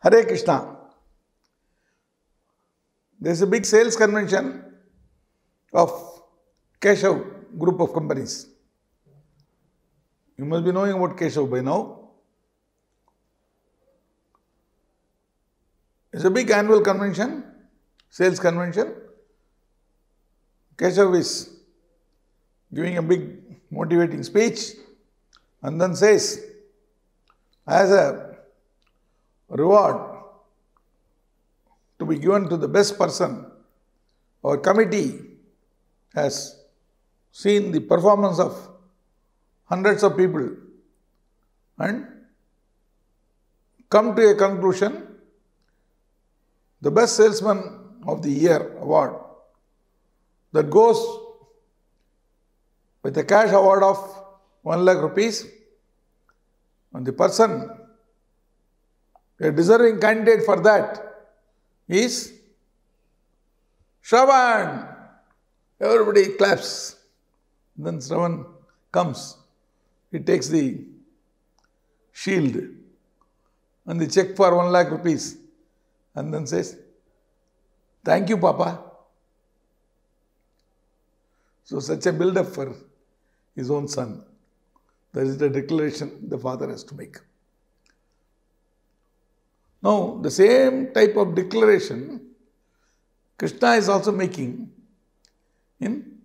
Hare Krishna. There is a big sales convention of Keshav group of companies. You must be knowing about Keshav by now. It's a big annual convention, sales convention. Keshav is giving a big motivating speech and then says, as a reward to be given to the best person, our committee has seen the performance of hundreds of people and come to a conclusion, the best salesman of the year award that goes with a cash award of 1 lakh rupees, and the person, a deserving candidate for that is Shravan. Everybody claps. Then Shravan comes. He takes the shield and the check for 1 lakh rupees and then says, "Thank you, Papa." So such a build-up for his own son. That is the declaration the father has to make. Now, the same type of declaration Krishna is also making in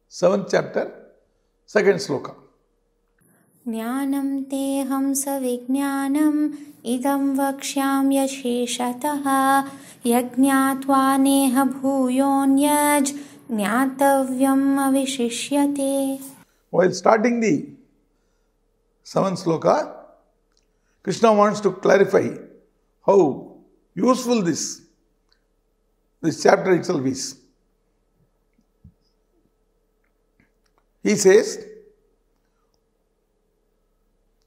7th chapter, 2nd sloka. Jnanam teham savijnanam idam vakshyamya sheshatah yajñātvā neha bhūyonyaj jñātavyam avishishyate. While starting the 7th sloka, Krishna wants to clarify how useful this chapter itself is. He says,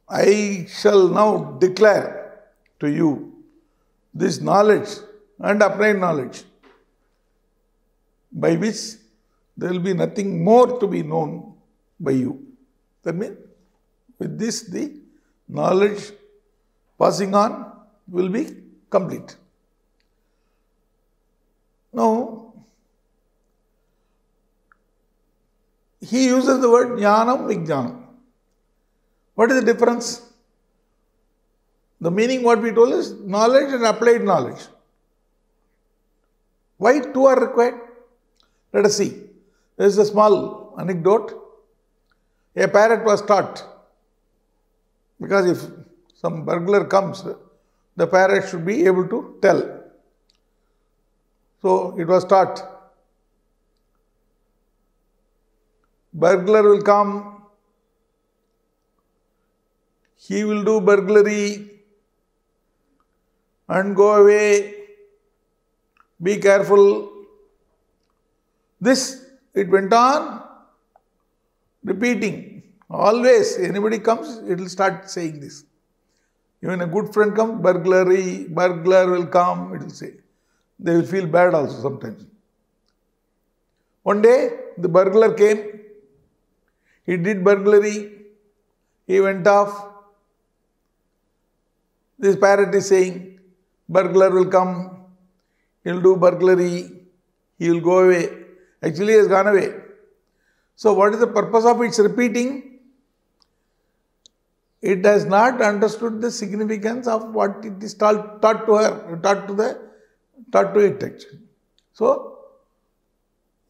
I shall now declare to you this knowledge and applied knowledge by which there will be nothing more to be known by you. That means, with this the knowledge passing on will be complete. Now, he uses the word jnanam, vijnanam. What is the difference? The meaning what we told is knowledge and applied knowledge. Why two are required? Let us see. There is a small anecdote. A parrot was taught, because if some burglar comes, the parrot should be able to tell. So it was taught, burglar will come, he will do burglary and go away, be careful. This, it went on repeating. Always, anybody comes, it will start saying this. Even a good friend comes, burglary, burglar will come, it will say. They will feel bad also sometimes. One day, the burglar came, he did burglary, he went off. This parrot is saying, burglar will come, he will do burglary, he will go away. Actually, he has gone away. So, what is the purpose of its repeating? It has not understood the significance of what it is taught to her, taught to it actually. So,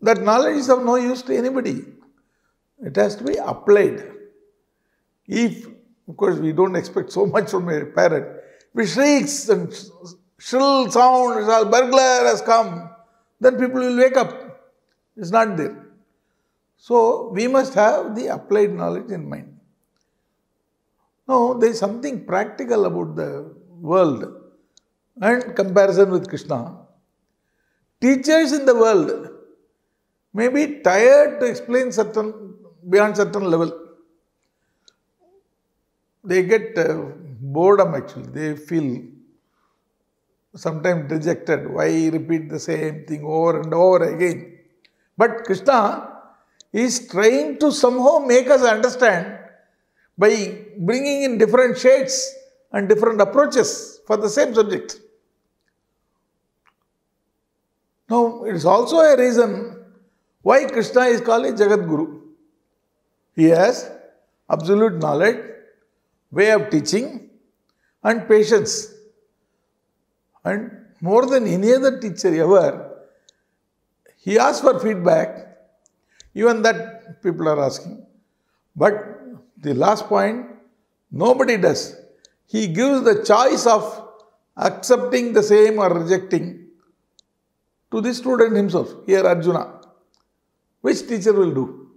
that knowledge is of no use to anybody. It has to be applied. If, of course, we don't expect so much from a parrot, if it shrieks and shrill sound, burglar has come, then people will wake up. It's not there. So, we must have the applied knowledge in mind. Now, there is something practical about the world and comparison with Krishna. Teachers in the world may be tired to explain beyond certain level. They get boredom actually. They feel sometimes dejected. Why repeat the same thing over and over again? But Krishna is trying to somehow make us understand by bringing in different shades and different approaches for the same subject. Now, it is also a reason why Krishna is called a Jagat Guru. He has absolute knowledge, way of teaching, and patience. And more than any other teacher ever, he asks for feedback. Even that people are asking. But the last point, nobody does. He gives the choice of accepting the same or rejecting to the student himself, here Arjuna. Which teacher will do?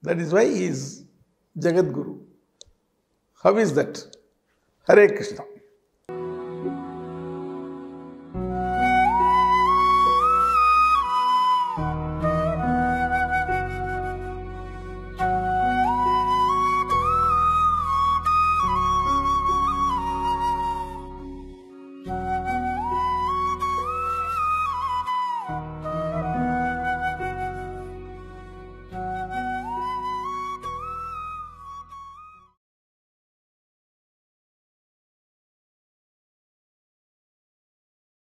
That is why he is Jagat Guru. How is that? Hare Krishna.